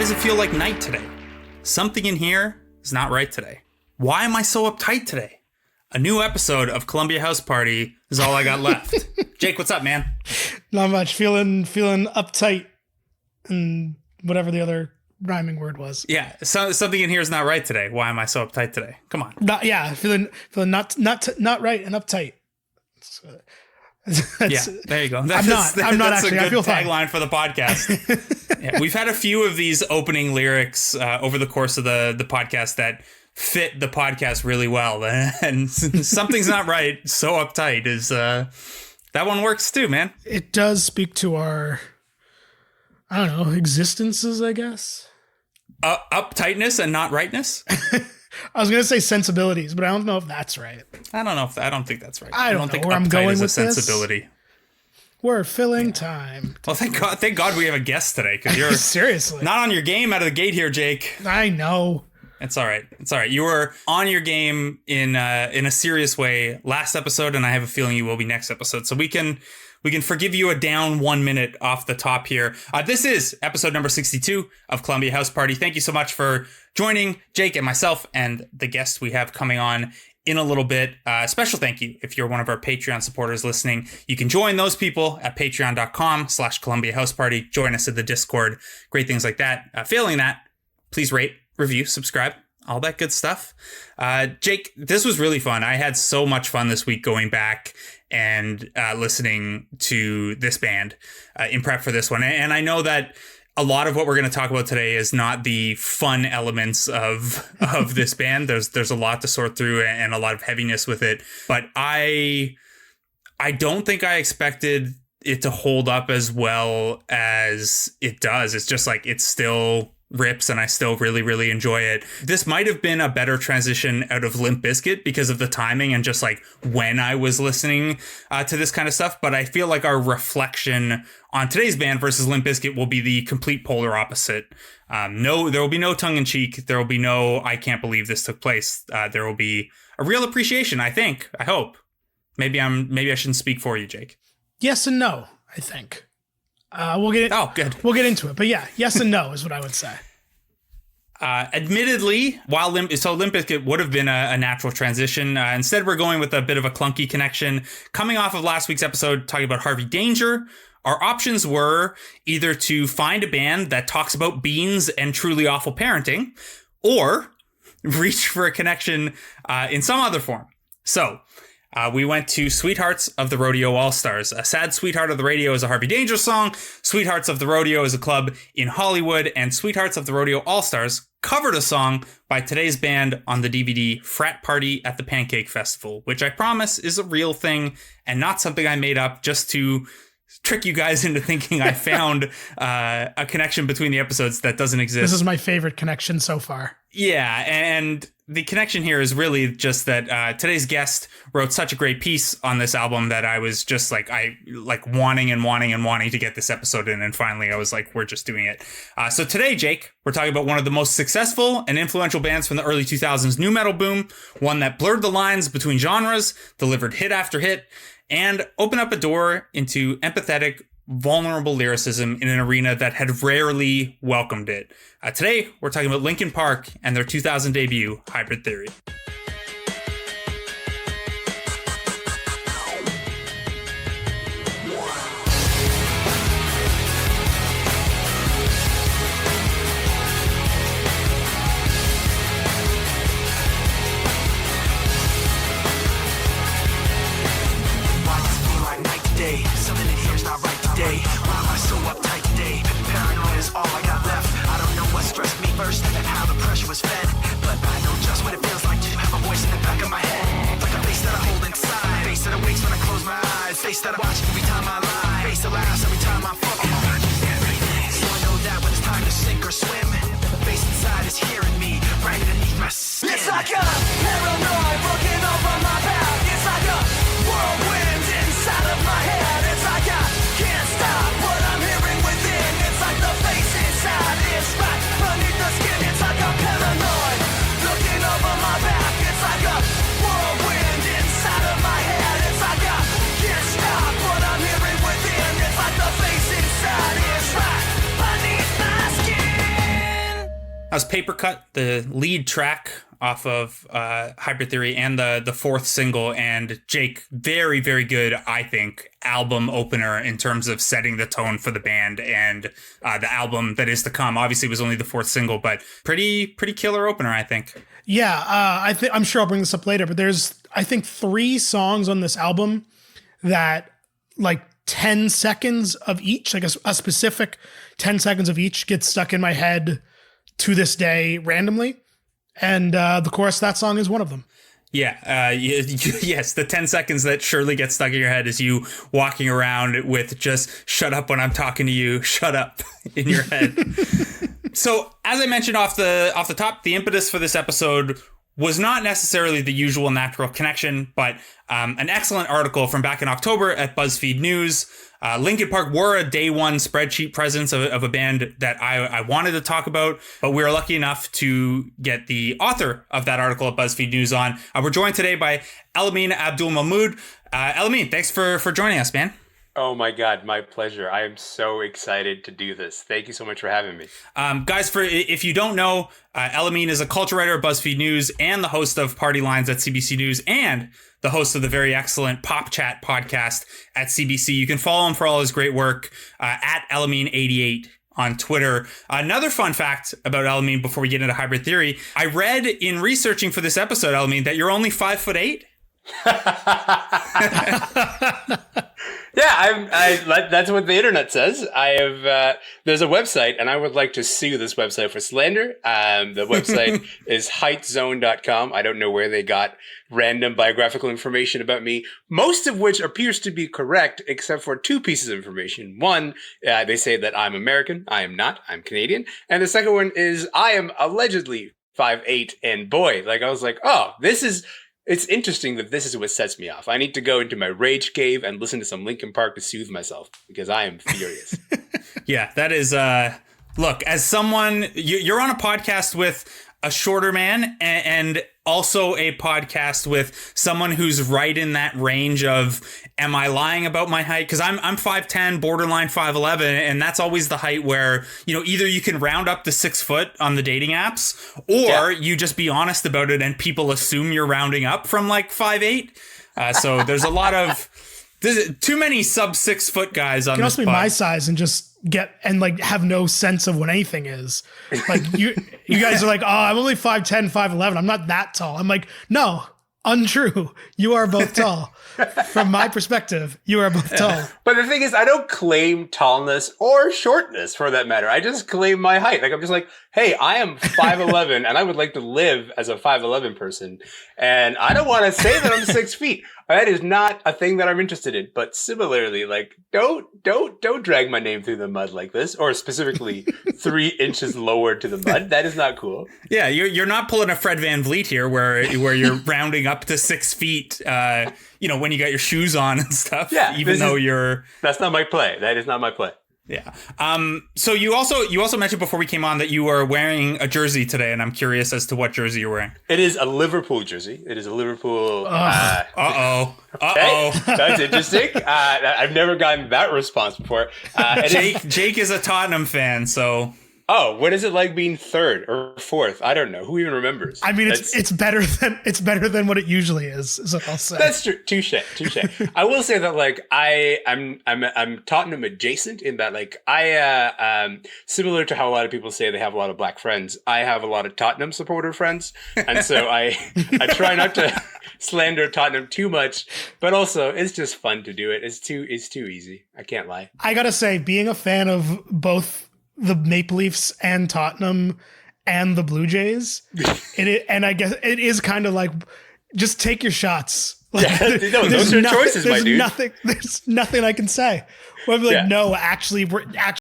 does it feel like night today? Something in here is not right today. Why am I so uptight today? A new episode of Columbia House Party is all I got left. Jake, what's up, man? Not much. Feeling uptight and whatever the other rhyming word was. Yeah, so something in here is not right today. Why am I so uptight today? Come on. Feeling not right and uptight. Yeah, there you go. I'm not actually. That's a I feel good tagline for the podcast. Yeah, we've had a few of these opening lyrics over the course of the podcast that fit the podcast really well. And something's not right. So uptight is that one works too, man. It does speak to our, I don't know, existences, I guess. Uptightness and not rightness. I was gonna say sensibilities, but I don't know if that's right. I don't think that's right. I don't think know where I'm going is with a sensibility. This. We're filling time. Well, thank God we have a guest today, because you're seriously not on your game out of the gate here, Jake. I know. It's all right. It's all right. You were on your game in a serious way last episode, and I have a feeling you will be next episode. So we can forgive you a down 1 minute off the top here. This is episode number 62 of Columbia House Party. Thank you so much for joining Jake and myself and the guests we have coming on in a little bit. Special thank you if you're one of our Patreon supporters listening. You can join those people at patreon.com/Columbia House Party. Join us at the Discord. Great things like that. Failing that, please rate, review, subscribe, all that good stuff. Jake, this was really fun. I had so much fun this week going back and listening to this band in prep for this one. And I know that a lot of what we're going to talk about today is not the fun elements of this band. There's a lot to sort through and a lot of heaviness with it. But I don't think I expected it to hold up as well as it does. It's just like it still rips and I still really, really enjoy it. This might have been a better transition out of Limp Bizkit because of the timing and just like when I was listening to this kind of stuff. But I feel like our reflection on today's band versus Limp Bizkit will be the complete polar opposite. No, there will be no tongue in cheek. There will be no, I can't believe this took place. There will be a real appreciation, I think. I hope. Maybe I shouldn't speak for you, Jake. Yes and no, I think. We'll get into it. But yeah, yes and no is what I would say. Admittedly, while Limp Bizkit would have been a natural transition, instead we're going with a bit of a clunky connection. Coming off of last week's episode talking about Harvey Danger, our options were either to find a band that talks about beans and truly awful parenting, or reach for a connection in some other form. So we went to Sweethearts of the Rodeo All-Stars. A Sad Sweetheart of the Radio is a Harvey Danger song. Sweethearts of the Rodeo is a club in Hollywood. And Sweethearts of the Rodeo All-Stars covered a song by today's band on the DVD Frat Party at the Pancake Festival, which I promise is a real thing and not something I made up just to trick you guys into thinking I found a connection between the episodes that doesn't exist. This is my favorite connection so far. Yeah, and the connection here is really just that today's guest wrote such a great piece on this album that I was just like, wanting to get this episode in. And finally, I was like, we're just doing it. So today, Jake, we're talking about one of the most successful and influential bands from the early 2000s nu metal boom, one that blurred the lines between genres, delivered hit after hit, and opened up a door into empathetic, vulnerable lyricism in an arena that had rarely welcomed it. Today, we're talking about Linkin Park and their 2000 debut, Hybrid Theory. Face that I watch every time I lie. Face that laughs every time I fuck everything. So I know that when it's time to sink or swim, the face inside is hearing me right underneath my skin. It's like a paranoid looking over my back. It's like a whirlwind inside of my head. It's like I can't stop what I'm hearing within. It's like the face inside is right beneath the skin. It's like a paranoid looking over my back. It's like a whirlwind inside of my head. It's like a can't stop what I'm hearing within. It's like the face inside is right beneath my skin. That was Paper Cut, the lead track off of Hybrid Theory and the fourth single. And Jake, very, very good, I think, album opener in terms of setting the tone for the band and the album that is to come. Obviously, it was only the fourth single, but pretty killer opener, I think. Yeah, I'm sure I'll bring this up later, but there's, I think, 3 songs on this album that, like, 10 seconds of each, like a specific 10 seconds of each gets stuck in my head to this day randomly. And the chorus of that song is one of them. Yeah. Yes. The 10 seconds that surely get stuck in your head is you walking around with just shut up when I'm talking to you. Shut up in your head. So as I mentioned off the top, the impetus for this episode was not necessarily the usual natural connection, but an excellent article from back in October at BuzzFeed News. Linkin Park were a day one spreadsheet presence of a band that I wanted to talk about, but we were lucky enough to get the author of that article at BuzzFeed News on. We're joined today by Elamin Abdul Mahmoud. Elamin, thanks for joining us, man. Oh my God, my pleasure. I am so excited to do this. Thank you so much for having me. Guys, if you don't know, Elamin is a culture writer at BuzzFeed News and the host of Party Lines at CBC News and the host of the very excellent Pop Chat podcast at CBC. You can follow him for all his great work at Elamin88 on Twitter. Another fun fact about Elamin before we get into Hybrid Theory, I read in researching for this episode, Elamin, that you're only 5'8". Yeah, that's what the internet says. I have, there's a website and I would like to sue this website for slander. The website is heightzone.com. I don't know where they got random biographical information about me, most of which appears to be correct, except for 2 pieces of information. One, they say that I'm American. I am not. I'm Canadian. And the second one is I am allegedly 5'8", and boy, like I was like, oh, it's interesting that this is what sets me off. I need to go into my rage cave and listen to some Linkin Park to soothe myself because I am furious. Yeah, that is, look, as someone, you're on a podcast with a shorter man and also a podcast with someone who's right in that range of, am I lying about my height? Because I'm 5'10", borderline 5'11", and that's always the height where, either you can round up to 6 foot on the dating apps, or you just be honest about it and people assume you're rounding up from like 5'8". So there's a lot of, there's too many sub 6 foot guys on this pod. You can also be my size and just have no sense of what anything is. Like you guys are like, oh, I'm only 5'10", 5'11". I'm not that tall. I'm like, no, untrue. You are both tall. From my perspective, you are both tall. But the thing is, I don't claim tallness or shortness for that matter. I just claim my height. Like, I'm just like, hey, I am 5'11", and I would like to live as a 5'11" person. And I don't want to say that I'm 6 feet. That is not a thing that I'm interested in. But similarly, like, don't drag my name through the mud like this, or specifically 3 inches lower to the mud. That is not cool. Yeah, you're not pulling a Fred Van Vliet here, where you're rounding up to 6 feet. When you got your shoes on and stuff. Yeah, that's not my play. That is not my play. Yeah. So you also mentioned before we came on that you were wearing a jersey today, and I'm curious as to what jersey you're wearing. It is a Liverpool jersey. It is a Liverpool. Uh-oh. That's interesting. I've never gotten that response before. Jake is a Tottenham fan, so. Oh, what is it like being 3rd or 4th? I don't know. Who even remembers? I mean, it's better than what it usually is what I'll say. That's true. Touche. I will say that like I'm Tottenham adjacent in that like I similar to how a lot of people say they have a lot of black friends. I have a lot of Tottenham supporter friends, and so I try not to slander Tottenham too much, but also it's just fun to do it. It's too easy. I can't lie. I gotta say, being a fan of both the Maple Leafs and Tottenham and the Blue Jays, and I guess it is kind of like, just take your shots. Like, those are choices, my dude. There's nothing I can say. Well, I'm like, no, actually,